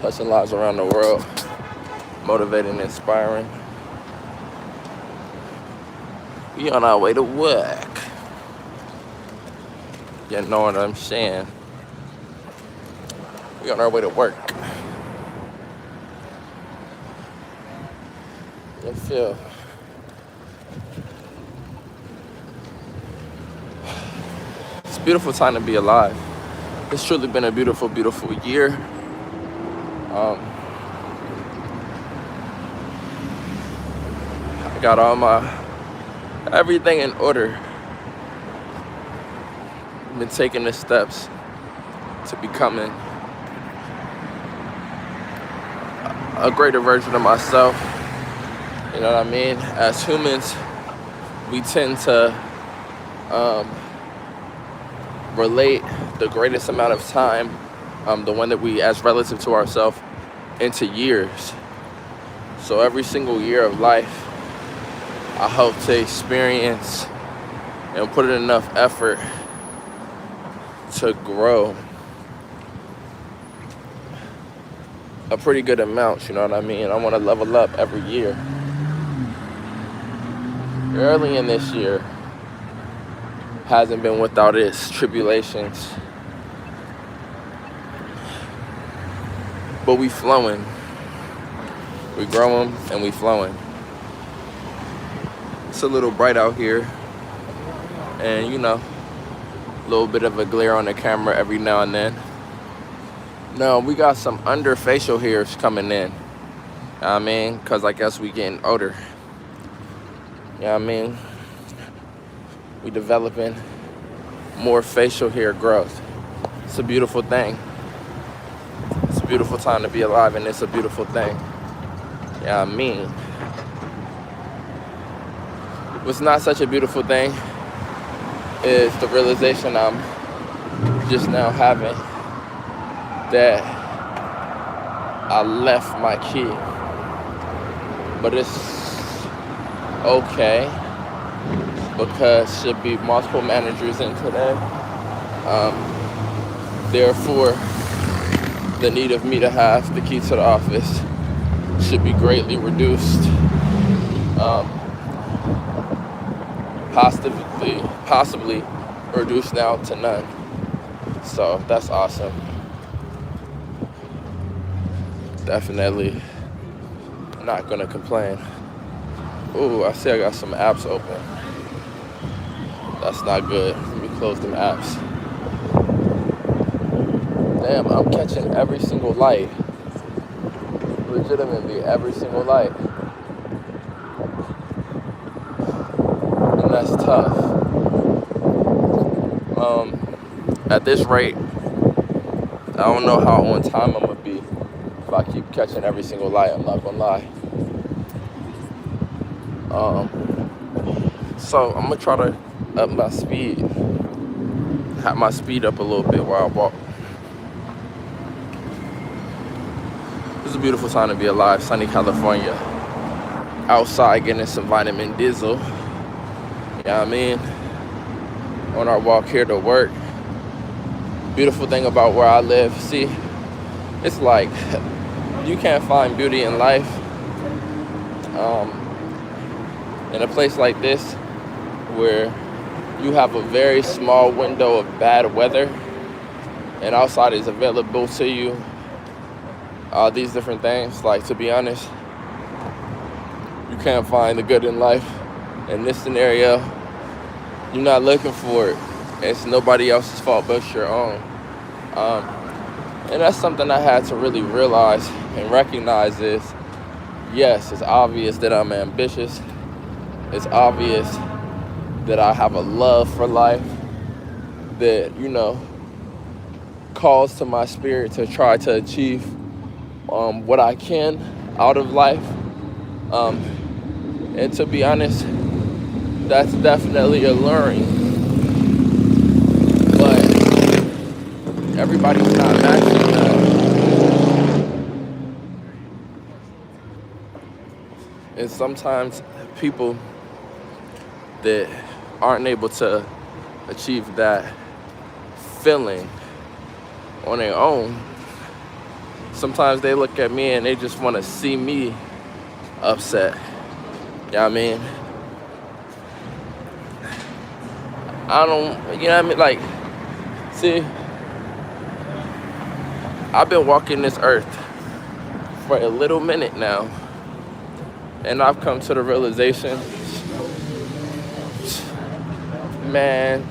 touching lives around the world, motivating, inspiring. We on our way to work. You know what I'm saying? We on our way to work. You feel? It's a beautiful time to be alive. It's truly been a beautiful, beautiful year. I got all my everything in order. Been taking the steps to becoming a greater version of myself. You know what I mean? As humans, we tend to relate the greatest amount of time, the one that we, as relative to ourselves, into years. So every single year of life, I hope to experience and put in enough effort to grow a pretty good amount, you know what I mean? I want to level up every year. Early in this year hasn't been without its tribulations, but we flowing. We growing and we flowing. It's a little bright out here, and you know, a little bit of a glare on the camera every now and then. No, we got some under facial hairs coming in. You know what I mean? Because I guess we getting older. You know what I mean? We developing more facial hair growth. It's a beautiful thing. It's a beautiful time to be alive, and it's a beautiful thing. You know what I mean? What's not such a beautiful thing is the realization I'm just now having that I left my key. But it's okay because should be multiple managers in today. Therefore, the need of me to have the key to the office should be greatly reduced. Possibly reduced now to none. So that's awesome. Definitely not gonna complain. Ooh, I see I got some apps open. That's not good. Let me close them apps. Damn, I'm catching every single light. Legitimately, every single light. And that's tough. At this rate, I don't know how on time I'm gonna be if I keep catching every single light. I'm not gonna lie. So I'm gonna try to up my speed, have my speed up a little bit while I walk. This is a beautiful time to be alive. Sunny California. Outside getting some vitamin Dizzle. You know what I mean? On our walk here to work. Beautiful thing about where I live, see, it's like you can't find beauty in life in a place like this where you have a very small window of bad weather and outside is available to you. All these different things, like, to be honest, you can't find the good in life. In this scenario, you're not looking for it. It's nobody else's fault but your own. And that's something I had to really realize and recognize is, yes, it's obvious that I'm ambitious. It's obvious that I have a love for life that, you know, calls to my spirit to try to achieve what I can out of life. And to be honest, that's definitely alluring. But everybody's not matching that. And sometimes people that aren't able to achieve that feeling on their own Sometimes they look at me and they just want to see me upset. You know what I mean? I don't, you know what I mean? Like, see, I've been walking this earth for a little minute now, and I've come to the realization, man,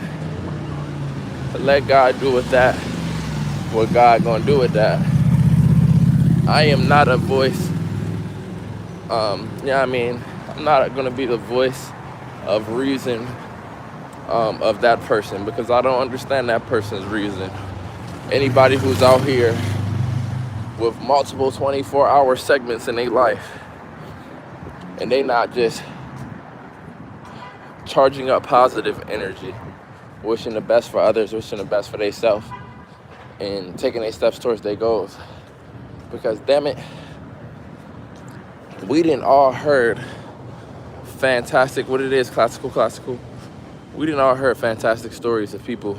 let God do with that what God gonna do with that. I am not a voice, you know what I mean? I'm not gonna be the voice of reason of that person, because I don't understand that person's reason. Anybody who's out here with multiple 24-hour segments in their life, and they not just charging up positive energy, wishing the best for others, wishing the best for themselves, and taking their steps towards their goals. Because damn it, we didn't all heard fantastic, what it is, classical. We didn't all heard fantastic stories of people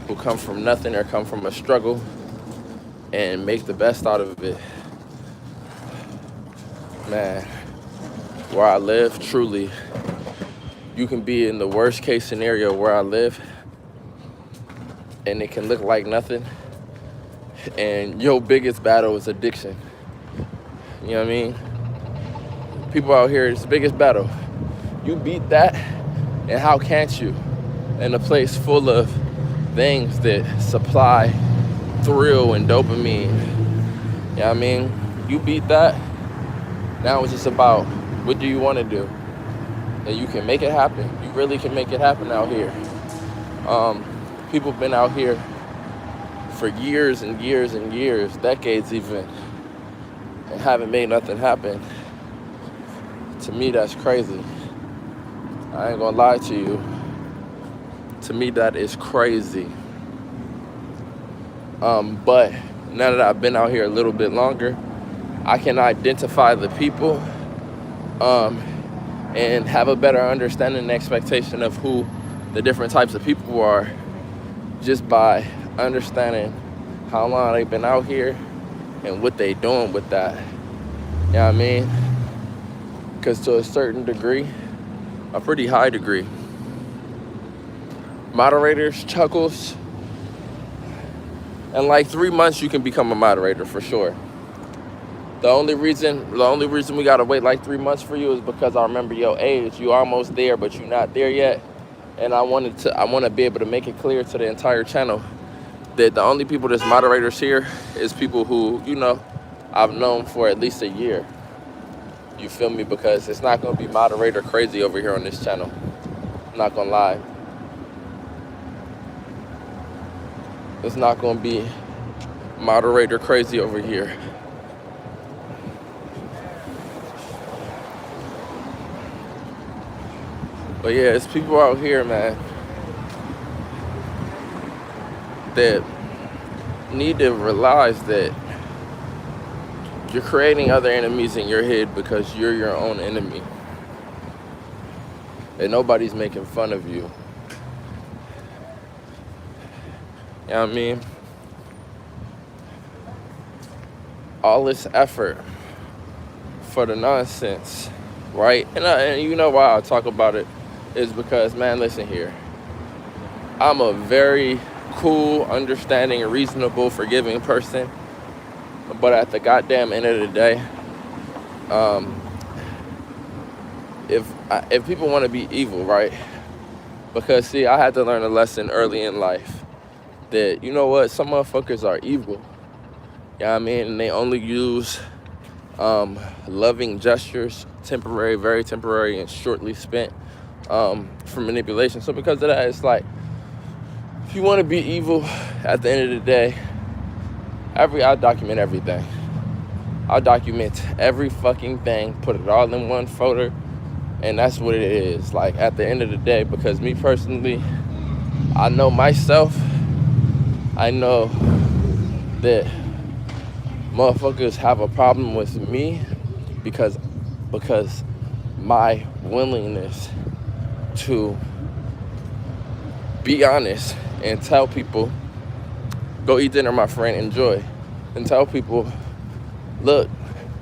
who come from nothing or come from a struggle and make the best out of it. Man, where I live, truly, you can be in the worst case scenario where I live, and it can look like nothing, and your biggest battle is addiction. You know what I mean? People out here, it's the biggest battle. You beat that, and how can't you? In a place full of things that supply thrill and dopamine. You know what I mean? You beat that, now it's just about what do you want to do? And you can make it happen. You really can make it happen out here. People have been out here for years and years and years, decades even, and haven't made nothing happen. To me, that's crazy. I ain't gonna lie to you. To me, that is crazy. But now that I've been out here a little bit longer, I can identify the people and have a better understanding and expectation of who the different types of people are, just by understanding how long they've been out here and what they doing with that. You know what I mean? Because to a certain degree, a pretty high degree, moderators, chuckles, in like 3 months you can become a moderator for sure. The only reason we gotta wait like 3 months for you is because I remember your age. You almost there, but you're not there yet. And I want to be able to make it clear to the entire channel that the only people that's moderators here is people who, you know, I've known for at least a year. You feel me? Because it's not gonna be moderator crazy over here on this channel. I'm not gonna lie. It's not gonna be moderator crazy over here. But yeah, it's people out here, man, that need to realize that you're creating other enemies in your head because you're your own enemy. And nobody's making fun of you. You know what I mean? All this effort for the nonsense, right? And you know why I talk about it is because, man, listen here. I'm a very cool, understanding, reasonable, forgiving person. But at the goddamn end of the day, if people want to be evil, right? Because, see, I had to learn a lesson early in life that, you know what, some motherfuckers are evil. You know what I mean? And they only use loving gestures, temporary, very temporary, and shortly spent for manipulation. So because of that, it's like, if you want to be evil, at the end of the day, I'll document everything. I'll document every fucking thing, put it all in one folder, and that's what it is. Like, at the end of the day, because me personally, I know myself. I know that motherfuckers have a problem with me because my willingness to be honest and tell people, go eat dinner, my friend, enjoy. And tell people Look,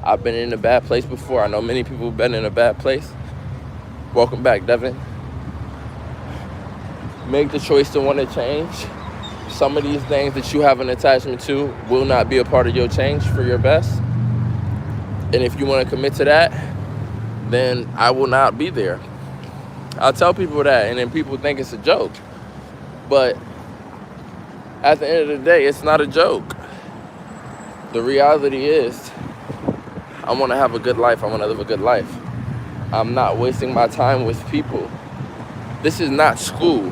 I've been in a bad place before. I know many people have been in a bad place. Welcome back, Devin. Make the choice to want to change. Some of these things that you have an attachment to will not be a part of your change for your best. And if you want to commit to that, then I will not be there. I'll tell people that, and then people think it's a joke. But at the end of the day, it's not a joke. The reality is, I want to have a good life. I want to live a good life. I'm not wasting my time with people. This is not school.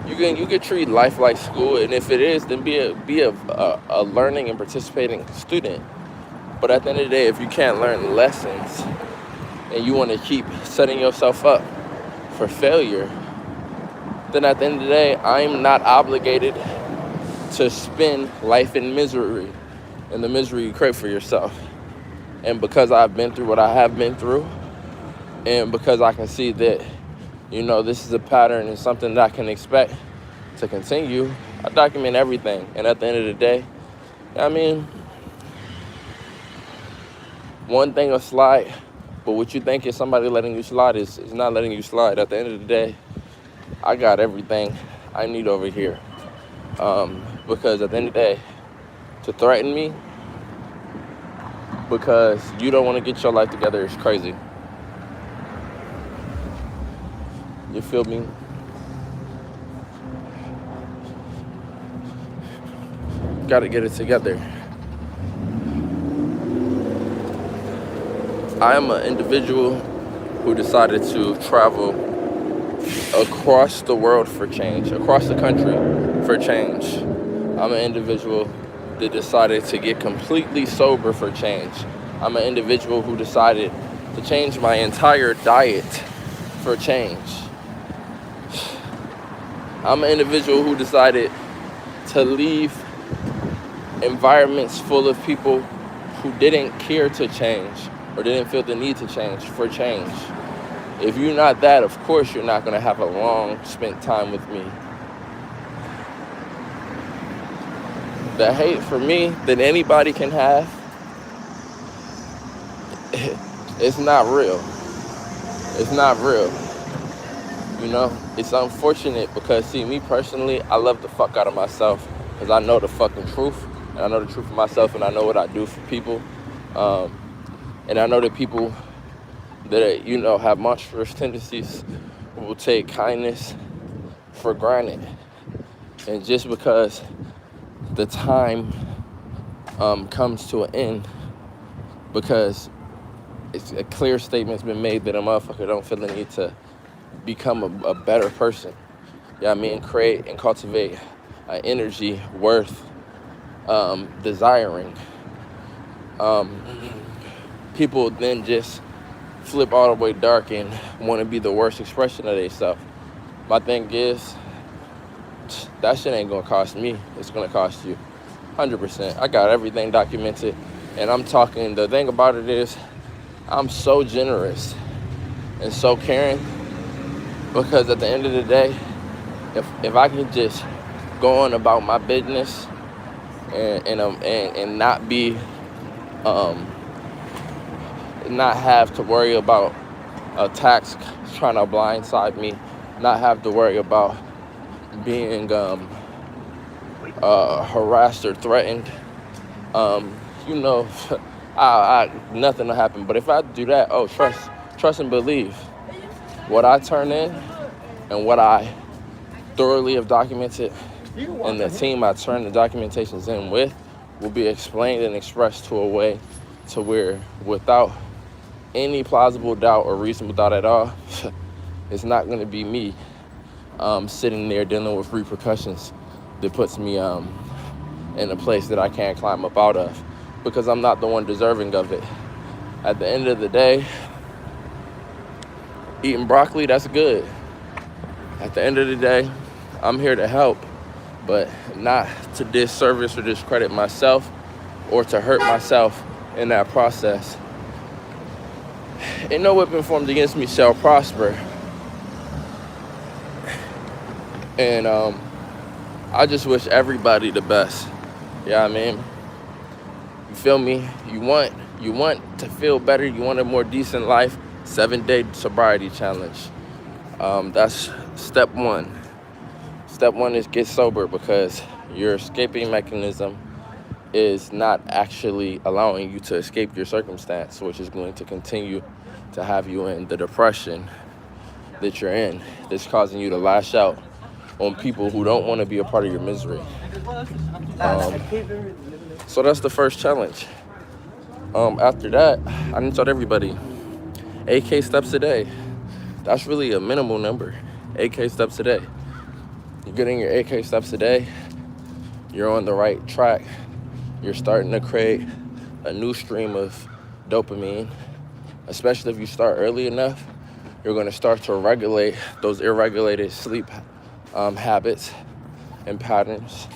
You can treat life like school, and if it is, then be a learning and participating student. But at the end of the day, if you can't learn lessons and you want to keep setting yourself up for failure, then at the end of the day, I'm not obligated to spend life in misery, and the misery you create for yourself. And because I've been through what I have been through, and because I can see that, this is a pattern and something that I can expect to continue, I document everything. And at the end of the day, one thing will slide, but what you think is somebody letting you slide is not letting you slide. At the end of the day, I got everything I need over here. Because at the end of the day, to threaten me because you don't want to get your life together is crazy. You feel me? Gotta get it together. I am an individual who decided to travel across the world for change, across the country for change. I'm an individual that decided to get completely sober for change. I'm an individual who decided to change my entire diet for change. I'm an individual who decided to leave environments full of people who didn't care to change or didn't feel the need to change for change. If you're not that, of course you're not going to have a long spent time with me. The hate for me that anybody can have, it's not real. It's not real. It's unfortunate because, see, me personally, I love the fuck out of myself because I know the fucking truth, and I know the truth of myself, and I know what I do for people. And I know that people that, have monstrous tendencies will take kindness for granted. And just because the time comes to an end, because it's a clear statement's been made that a motherfucker don't feel the need to become a better person. Create and cultivate an energy worth desiring. People then just flip all the way dark and want to be the worst expression of themselves. My thing is, that shit ain't gonna cost me. It's gonna cost you 100%. I got everything documented, and I'm talking, the thing about it is, I'm so generous and so caring, because at the end of the day, if I can just go on about my business and not be not have to worry about attacks trying to blindside me, not have to worry about being harassed or threatened, nothing will happen. But if I do that, trust and believe. What I turn in and what I thoroughly have documented, and the team I turn the documentations in with, will be explained and expressed to a way to where, without any plausible doubt or reasonable doubt at all, it's not going to be me sitting there dealing with repercussions that puts me in a place that I can't climb up out of, because I'm not the one deserving of it. At the end of the day, eating broccoli, that's good. At the end of the day, I'm here to help, but not to disservice or discredit myself or to hurt myself in that process. Ain't no weapon formed against me shall prosper. And I just wish everybody the best. You know what I mean? Feel me? You want to feel better. You want a more decent life. 7-day sobriety challenge. That's step one. Step one is get sober, because your escaping mechanism is not actually allowing you to escape your circumstance, which is going to continue to have you in the depression that you're in, that's causing you to lash out on people who don't want to be a part of your misery. So that's the first challenge. After that, I didn't tell everybody, 8K steps a day. That's really a minimal number, 8K steps a day. You're getting your 8K steps a day, you're on the right track. You're starting to create a new stream of dopamine, especially if you start early enough. You're going to start to regulate those irregulated sleep habits and patterns.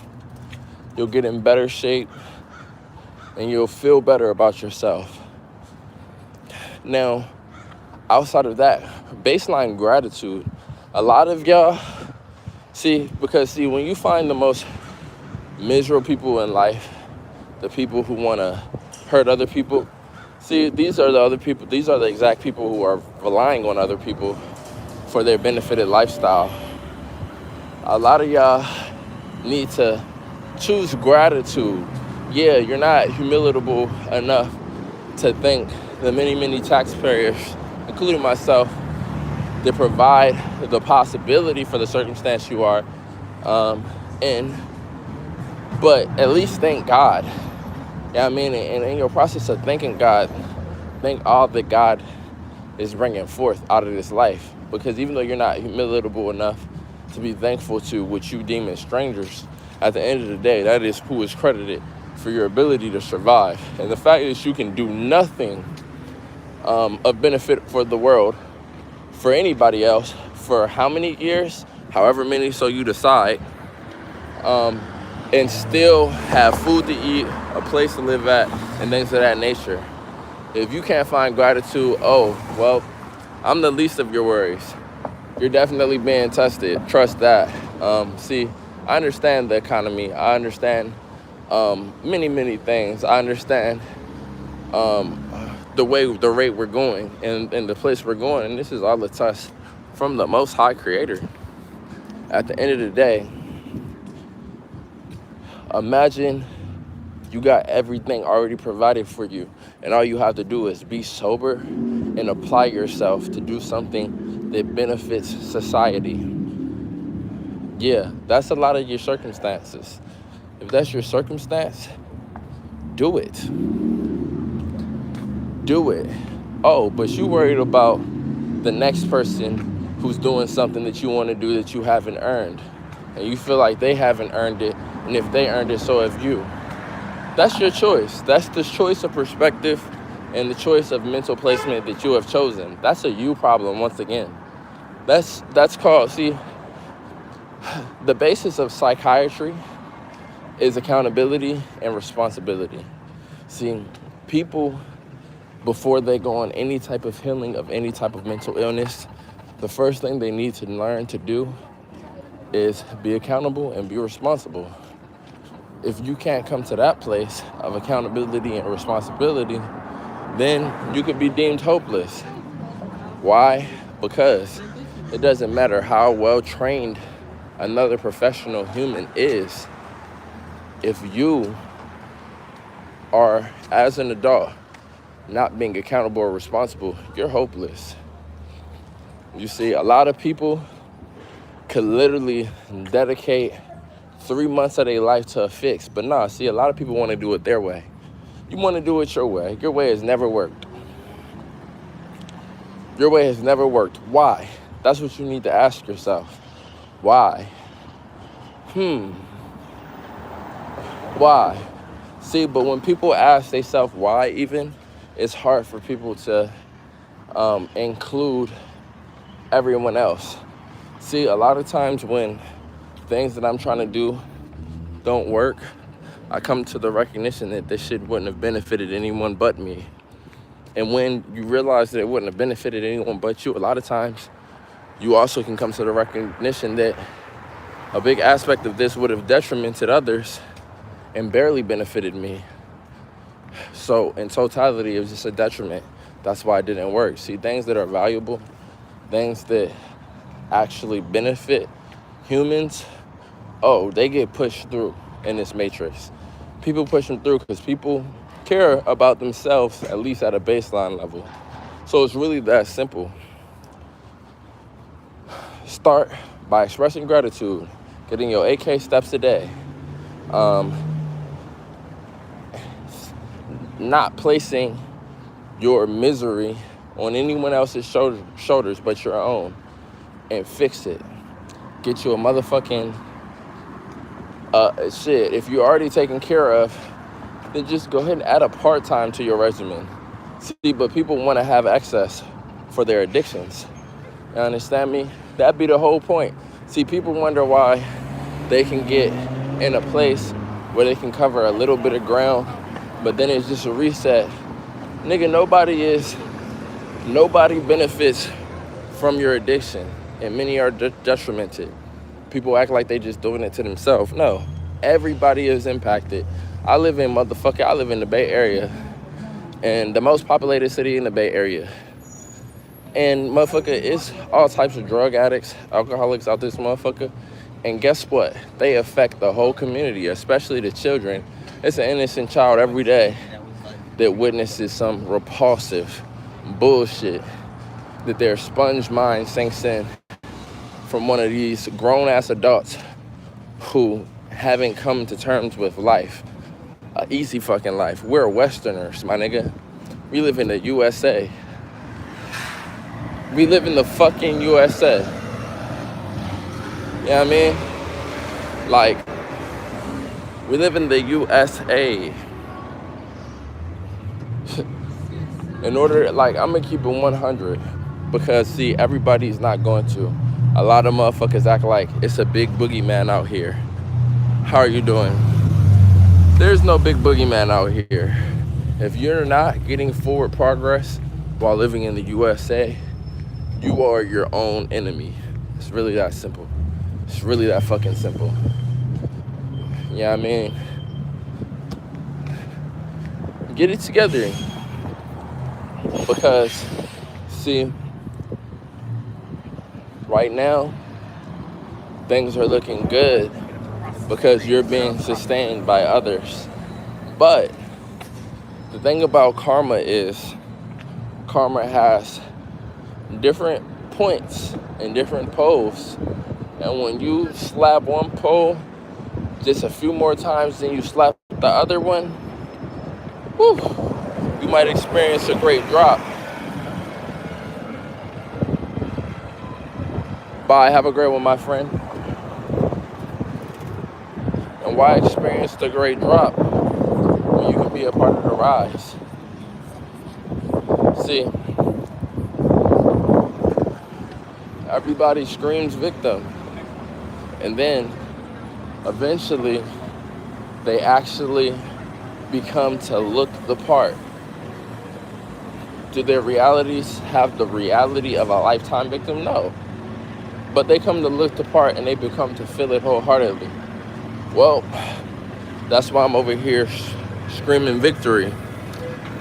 You'll get in better shape, and you'll feel better about yourself. Now, outside of that, baseline gratitude. A lot of y'all, because when you find the most miserable people in life, the people who want to hurt other people, these are the exact people who are relying on other people for their benefited lifestyle. A lot of y'all need to choose gratitude. Yeah, you're not humiliable enough to thank the many, many taxpayers, including myself, that provide the possibility for the circumstance you are in, but at least thank God. Yeah, I mean, and in your process of thanking God, thank all that God is bringing forth out of this life. Because even though you're not humiliable enough to be thankful to what you deem as strangers, at the end of the day, that is who is credited for your ability to survive. And the fact that you can do nothing of benefit for the world, for anybody else, for how many years, however many so you decide, and still have food to eat, a place to live at, and things of that nature. If you can't find gratitude, I'm the least of your worries. You're definitely being tested. Trust that. I understand the economy. I understand many, many things. I understand the rate we're going and the place we're going. And this is all a test from the Most High Creator. At the end of the day, imagine you got everything already provided for you, and all you have to do is be sober and apply yourself to do something that benefits society. Yeah, that's a lot of your circumstances. If that's your circumstance, do it. Do it. Oh, but you worried about the next person who's doing something that you want to do that you haven't earned, and you feel like they haven't earned it, and if they earned it, so have you. That's your choice. That's the choice of perspective and the choice of mental placement that you have chosen. That's a you problem once again. That's called, the basis of psychiatry is accountability and responsibility. People, before they go on any type of healing of any type of mental illness, the first thing they need to learn to do is be accountable and be responsible. If you can't come to that place of accountability and responsibility, then you could be deemed hopeless. Why? Because it doesn't matter how well trained another professional human is. If you are, as an adult, not being accountable or responsible, you're hopeless. You see, a lot of people could literally dedicate 3 months of their life to a fix. But a lot of people want to do it their way. You want to do it your way. Your way has never worked. Your way has never worked. Why? That's what you need to ask yourself. Why? Why? But when people ask themselves why even, it's hard for people to include everyone else. A lot of times when things that I'm trying to do don't work, I come to the recognition that this shit wouldn't have benefited anyone but me. And when you realize that it wouldn't have benefited anyone but you, a lot of times you also can come to the recognition that a big aspect of this would have detrimented others and barely benefited me. So in totality, it was just a detriment. That's why it didn't work. See, things that are valuable, things that actually benefit humans, oh, they get pushed through in this matrix. People push them through because people care about themselves, at least at a baseline level. So it's really that simple. Start by expressing gratitude, getting your 8K steps a day, not placing your misery on anyone else's shoulders but your own, and fix it. Get you a motherfucking shit. If you're already taken care of, then just go ahead and add a part-time to your regimen. See, but people want to have access for their addictions. You understand me? That'd be the whole point. See, people wonder why they can get in a place where they can cover a little bit of ground, but then it's just a reset. Nigga, nobody benefits from your addiction, and many are detrimented. People act like they just doing it to themselves. No, everybody is impacted. I live in the Bay Area, and the most populated city in the Bay Area. And motherfucker, it's all types of drug addicts, alcoholics out this motherfucker. And guess what? They affect the whole community, especially the children. It's an innocent child every day that witnesses some repulsive bullshit that their sponge mind sinks in from one of these grown-ass adults who haven't come to terms with life. An easy fucking life. We're Westerners, my nigga. We live in the USA. We live in the fucking USA. You know what I mean? Like, we live in the USA. I'm gonna keep it 100 because, see, everybody's not going to. A lot of motherfuckers act like it's a big boogeyman out here. How are you doing? There's no big boogeyman out here. If you're not getting forward progress while living in the USA, you are your own enemy. It's really that simple. It's really that fucking simple. You know what I mean? Get it together. Because, see, right now, things are looking good because you're being sustained by others. But the thing about karma is, karma has different points and different poles. And when you slap one pole just a few more times than you slap the other one, whew, you might experience a great drop. Bye, have a great one, my friend. And why experience the great drop when you can be a part of the rise? See, everybody screams victim, and then eventually they actually become to look the part. Do their realities have the reality of a lifetime victim? No. But they come to look the part and they become to feel it wholeheartedly. Well, that's why I'm over here screaming victory,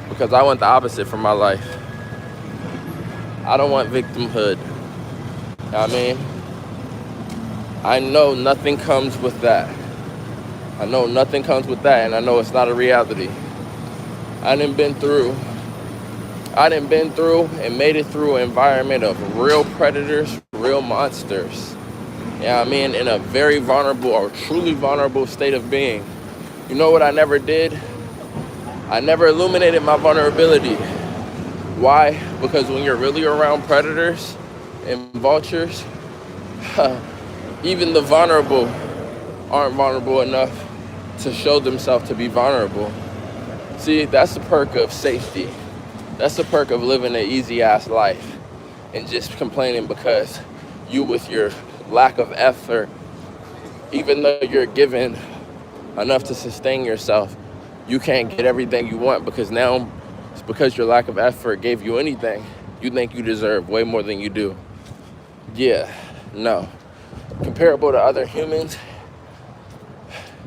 because I want the opposite for my life. I don't want victimhood. You know what I mean? I know nothing comes with that. I know nothing comes with that, and I know it's not a reality. I done been through and made it through an environment of real predators, real monsters. You know what I mean? In a very vulnerable or truly vulnerable state of being. You know what I never did? I never illuminated my vulnerability. Why? Because when you're really around predators and vultures, even the vulnerable aren't vulnerable enough to show themselves to be vulnerable. See, that's the perk of safety. That's the perk of living an easy-ass life and just complaining because you, with your lack of effort, even though you're given enough to sustain yourself, you can't get everything you want because now it's because your lack of effort gave you anything. You think you deserve way more than you do. Yeah, no. Comparable to other humans,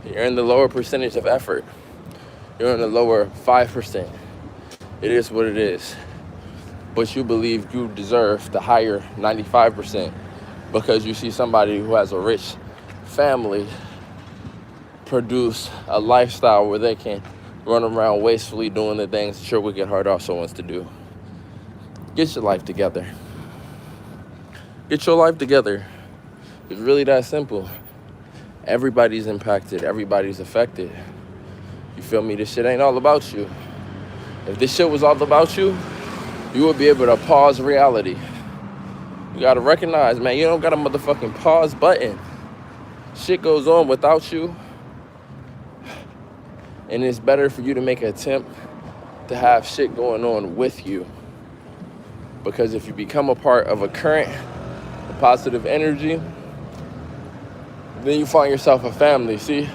you're in the lower percentage of effort. You're in the lower 5%. It is what it is. But you believe you deserve the higher 95% because you see somebody who has a rich family produce a lifestyle where they can run around wastefully doing the things that your wicked heart also wants to do. Get your life together. Get your life together. It's really that simple. Everybody's impacted. Everybody's affected. You feel me? This shit ain't all about you. If this shit was all about you, you would be able to pause reality. You gotta recognize, man, you don't got a motherfucking pause button. Shit goes on without you. And it's better for you to make an attempt to have shit going on with you. Because if you become a part of a current, a positive energy, then you find yourself a family. See,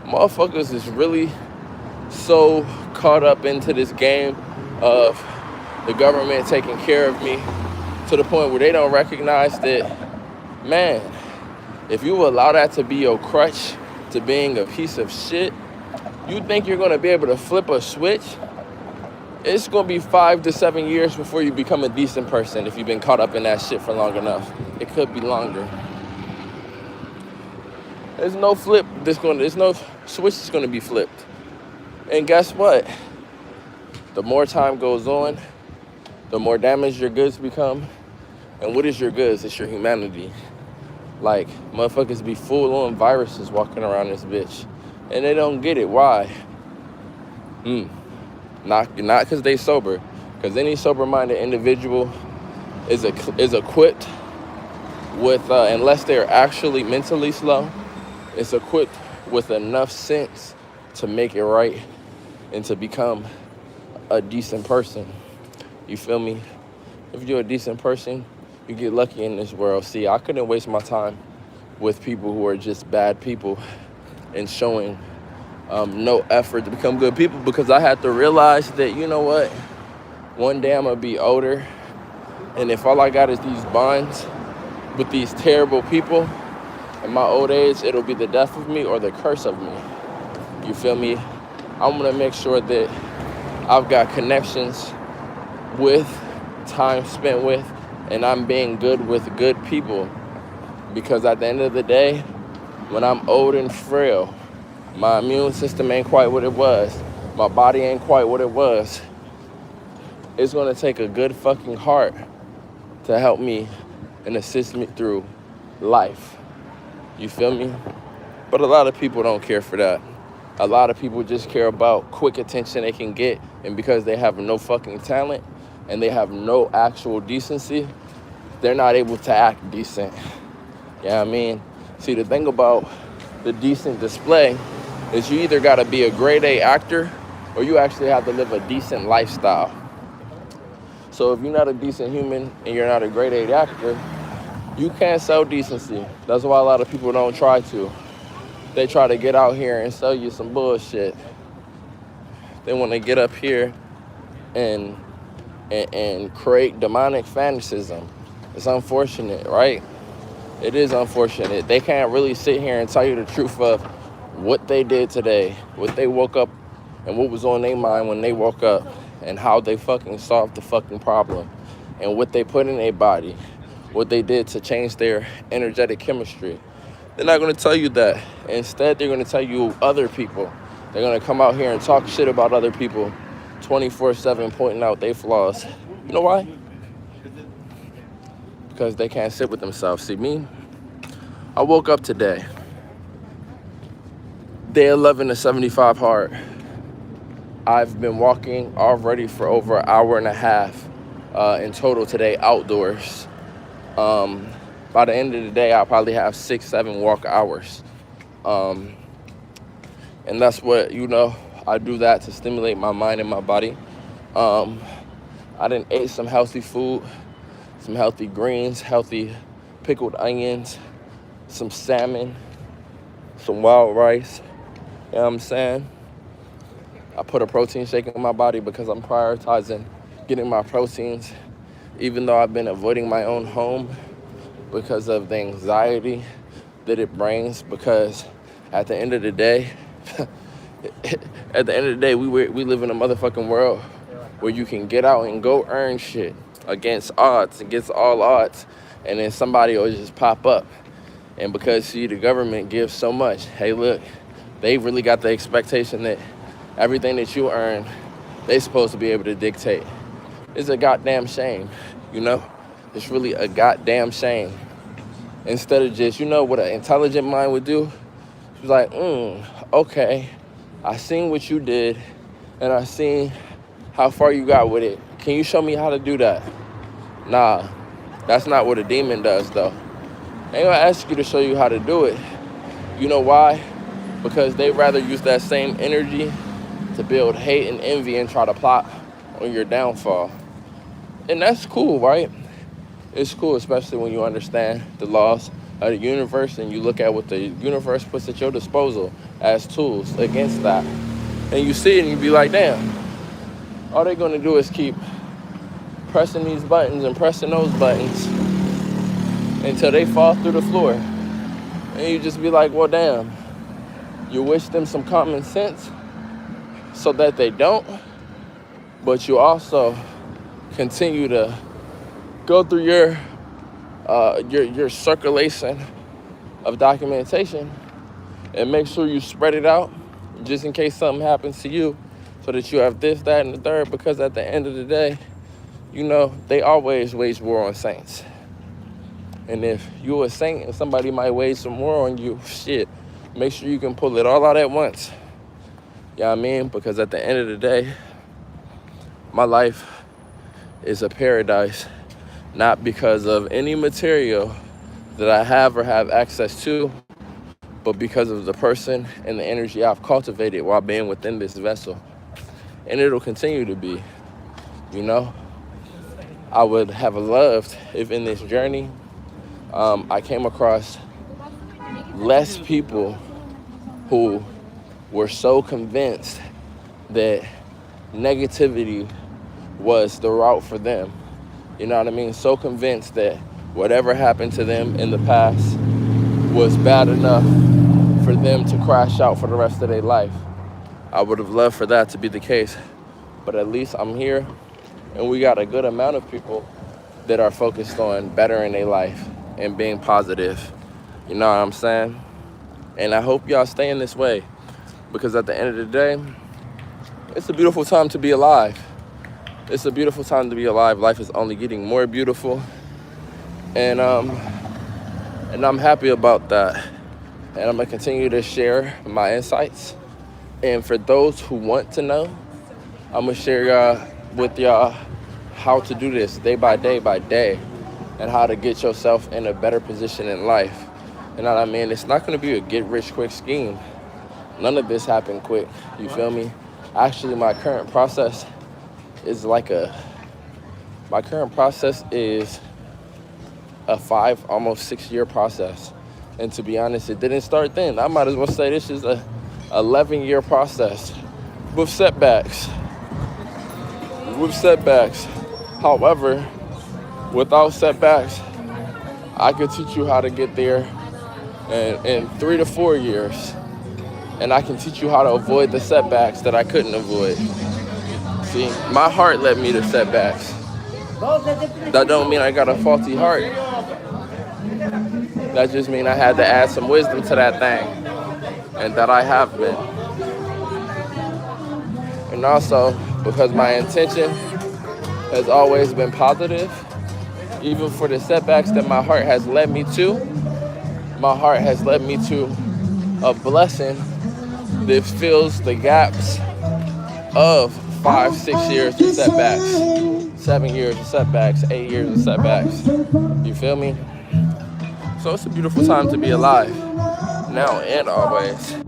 motherfuckers is really so caught up into this game of the government taking care of me to the point where they don't recognize that, man, if you allow that to be your crutch to being a piece of shit, you think you're gonna be able to flip a switch? It's gonna be 5 to 7 years before you become a decent person if you've been caught up in that shit for long enough. It could be longer. There's no there's no switch that's gonna be flipped. And guess what? The more time goes on, the more damaged your goods become. And what is your goods? It's your humanity. Like, motherfuckers be full on viruses walking around this bitch. And they don't get it. Why? Not because they sober. Because any sober-minded individual is equipped with, unless they're actually mentally slow, it's equipped with enough sense to make it right and to become a decent person. You feel me? If you're a decent person, you get lucky in this world. See, I couldn't waste my time with people who are just bad people and showing no effort to become good people, because I had to realize that, you know what? One day I'm going to be older, and if all I got is these bonds with these terrible people, in my old age, it'll be the death of me or the curse of me. You feel me? I'm going to make sure that I've got connections with, time spent with, and I'm being good with good people. Because at the end of the day, when I'm old and frail, my immune system ain't quite what it was, my body ain't quite what it was, it's going to take a good fucking heart to help me and assist me through life. You feel me? But a lot of people don't care for that. A lot of people just care about quick attention they can get, and because they have no fucking talent and they have no actual decency, they're not able to act decent. You know what I mean? See, the thing about the decent display is you either got to be a grade A actor or you actually have to live a decent lifestyle. So if you're not a decent human and you're not a grade A actor, you can't sell decency. That's why a lot of people don't try to. They try to get out here and sell you some bullshit. They want to get up here and create demonic fanaticism. It's unfortunate, right? It is unfortunate. They can't really sit here and tell you the truth of what they did today, what they woke up and what was on their mind when they woke up, and how they fucking solved the fucking problem, and what they put in their body, what they did to change their energetic chemistry. They're not going to tell you that. Instead, they're going to tell you other people. They're going to come out here and talk shit about other people 24/7, pointing out their flaws. You know why? Because they can't sit with themselves. See, me, I woke up today, day 11 to 75 hard. I've been walking already for over an hour and a half in total today, outdoors. By the end of the day, I'll probably have 6-7 walk hours. And that's what, I do that to stimulate my mind and my body. I done ate some healthy food, some healthy greens, healthy pickled onions, some salmon, some wild rice. You know what I'm saying? I put a protein shake in my body because I'm prioritizing getting my proteins, even though I've been avoiding my own home because of the anxiety that it brings. Because at the end of the day, At the end of the day, we live in a motherfucking world where you can get out and go earn shit against odds, against all odds, and then somebody will just pop up. And because, see, the government gives so much, hey, look, they really got the expectation that everything that you earn, they supposed to be able to dictate. It's a goddamn shame, you know? It's really a goddamn shame. Instead of just, you know what an intelligent mind would do? She's like, okay, I seen what you did, and I seen how far you got with it. Can you show me how to do that? Nah, that's not what a demon does, though. They gonna ask you to show you how to do it. You know why? Because they'd rather use that same energy to build hate and envy and try to plot on your downfall. And that's cool, right? It's cool, especially when you understand the laws of the universe and you look at what the universe puts at your disposal as tools against that. And you see it and you be like, damn, all they're gonna do is keep pressing these buttons and pressing those buttons until they fall through the floor. And you just be like, well, damn, you wish them some common sense so that they don't, but you also continue to go through your circulation of documentation and make sure you spread it out just in case something happens to you so that you have this, that, and the third, because at the end of the day, you know, they always wage war on saints. And if you're a saint and somebody might wage some war on you, shit, make sure you can pull it all out at once. You know what I mean? Because at the end of the day, my life is a paradise, not because of any material that I have or have access to, but because of the person and the energy I've cultivated while being within this vessel. And it'll continue to be, you know? I would have loved if in this journey, I came across less people who were so convinced that negativity was the route for them. You know what I mean? So convinced that whatever happened to them in the past was bad enough for them to crash out for the rest of their life. I would have loved for that to be the case. But at least I'm here, and we got a good amount of people that are focused on bettering their life and being positive. You know what I'm saying? And I hope y'all staying this way, because at the end of the day, it's a beautiful time to be alive. It's a beautiful time to be alive. Life is only getting more beautiful. And I'm happy about that. And I'm gonna continue to share my insights. And for those who want to know, I'm gonna share with y'all how to do this day by day, and how to get yourself in a better position in life. You know what I mean? It's not gonna be a get rich quick scheme. None of this happened quick, you feel me? Actually, my current process is a 5, almost 6 year process. And to be honest, it didn't start then. I might as well say this is a 11-year process with setbacks. However, without setbacks, I could teach you how to get there in 3 to 4 years. And I can teach you how to avoid the setbacks that I couldn't avoid. See, my heart led me to setbacks. That don't mean I got a faulty heart. That just means I had to add some wisdom to that thing. And that I have been. And also, because my intention has always been positive, even for the setbacks that my heart has led me to, my heart has led me to a blessing that fills the gaps of 5, 6 years of setbacks, 7 years of setbacks, 8 years of setbacks. You feel me? So it's a beautiful time to be alive, now and always. Hope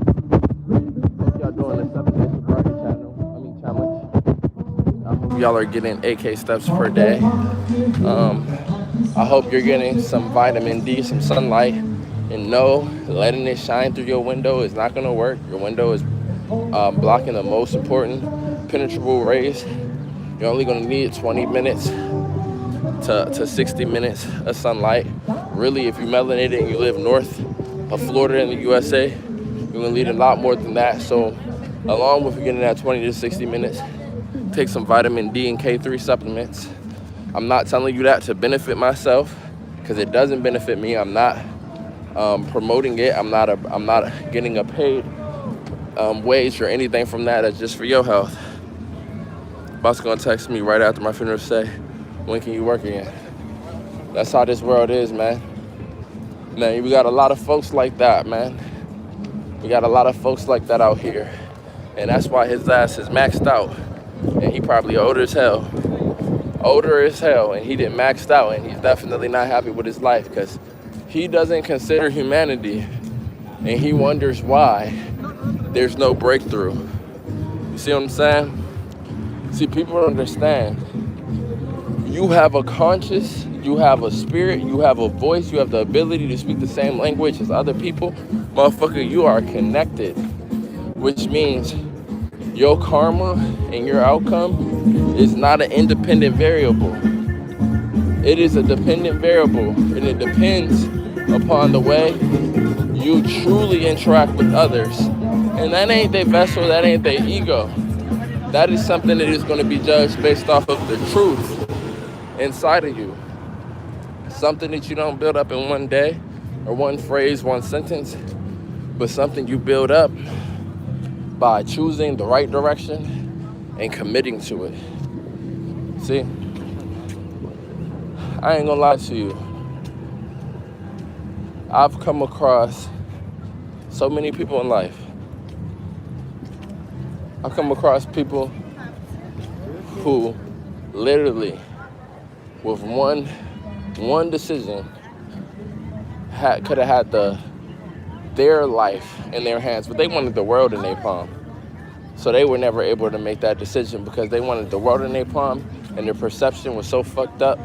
y'all doing this 7 Days of challenge. I hope y'all are getting 8K steps per day. I hope you're getting some vitamin D, some sunlight. And no, letting it shine through your window is not gonna work. Your window is blocking the most important penetrable rays. You're only gonna need 20 minutes to 60 minutes of sunlight. Really, if you're melanated and you live north of Florida in the USA, you're gonna need a lot more than that. So Along with getting that 20 to 60 minutes, take some vitamin D and K3 supplements. I'm not telling you that to benefit myself, because it doesn't benefit me. I'm not promoting it. I'm not getting a paid wage or anything from that. It's just for your health. Boss gonna text me right after my funeral, say, when can you work again? That's how this world is, man. Man, we got a lot of folks like that, man. We got a lot of folks like that out here. And that's why his ass is maxed out. And he probably older as hell. And he didn't maxed out, and he's definitely not happy with his life, because he doesn't consider humanity, and he wonders why there's no breakthrough. You see what I'm saying? See, people don't understand. You have a conscience, you have a spirit, you have a voice, you have the ability to speak the same language as other people. Motherfucker, you are connected, which means your karma and your outcome is not an independent variable. It is a dependent variable, and it depends upon the way you truly interact with others. And that ain't their vessel, that ain't their ego. That is something that is going to be judged based off of the truth inside of you. Something that you don't build up in one day, or one phrase, one sentence, but something you build up by choosing the right direction and committing to it. See, I ain't gonna lie to you. I've come across so many people in life. I've come across people who literally, with one decision, could have had their life in their hands, but they wanted the world in their palm. So they were never able to make that decision, because they wanted the world in their palm, and their perception was so fucked up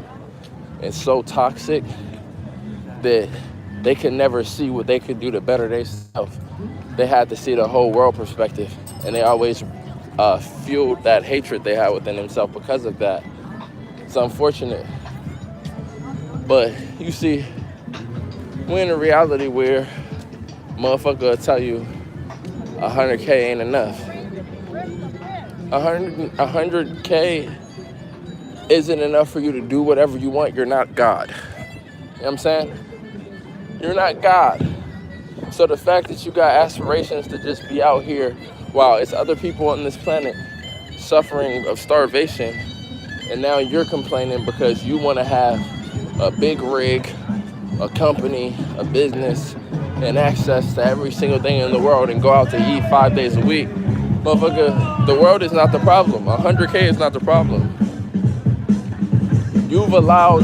and so toxic that they could never see what they could do to better themselves. They had to see the whole world perspective, and they always fueled that hatred they had within themselves because of that. It's unfortunate. But you see, we're in a reality where motherfucker will tell you 100K ain't enough. 100K isn't enough for you to do whatever you want. You're not God. You know what I'm saying? You're not God. So the fact that you got aspirations to just be out here while it's other people on this planet suffering of starvation, and now you're complaining because you want to have a big rig, a company, a business, and access to every single thing in the world, and go out to eat 5 days a week. Motherfucker, the world is not the problem. 100K is not the problem. You've allowed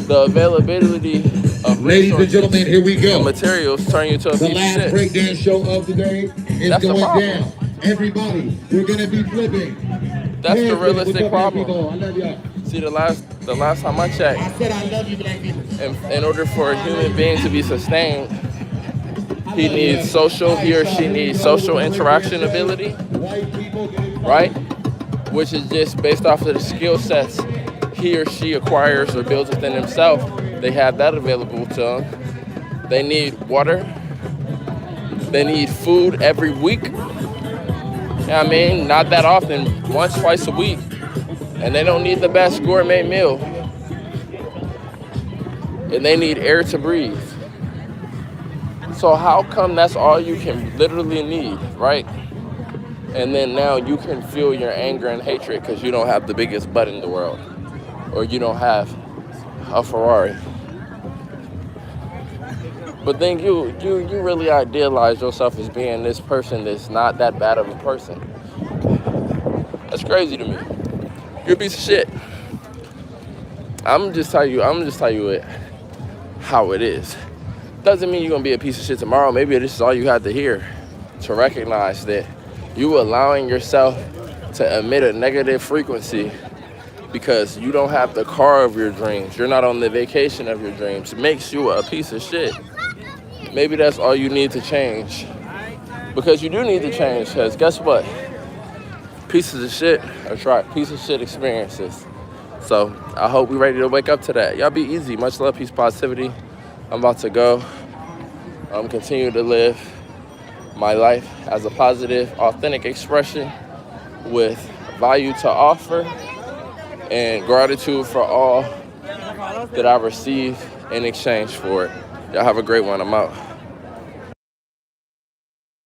the availability of ladies and gentlemen, here we go. Materials turn you to a piece of shit. The last breakdance show of the day is going down. Everybody, we're gonna be flipping. That's the realistic problem. I love y'all. See, the last time I checked, I said I love you, black people. in order for a human being to be sustained, he or she needs social interaction ability, right? Which is just based off of the skill sets he or she acquires or builds within himself. They have that available to them. They need water. They need food every week. You know what I mean? Not that often, once, twice a week. And they don't need the best gourmet meal. And they need air to breathe. So how come that's all you can literally need, right? And then now you can feel your anger and hatred because you don't have the biggest butt in the world, or you don't have a Ferrari. But then you really idealize yourself as being this person that's not that bad of a person. That's crazy to me. You're a piece of shit. I'm just tell you it how it is. Doesn't mean you're gonna be a piece of shit tomorrow. Maybe this is all you had to hear to recognize that you allowing yourself to emit a negative frequency because you don't have the car of your dreams. You're not on the vacation of your dreams. It makes you a piece of shit. Maybe that's all you need to change. Because you do need to change, because guess what? Pieces of shit attract piece of shit experiences. So I hope we're ready to wake up to that. Y'all be easy. Much love, peace, positivity. I'm about to go. Continue to live. my life as a positive, authentic expression with value to offer and gratitude for all that I receive in exchange for it. Y'all have a great one. I'm out.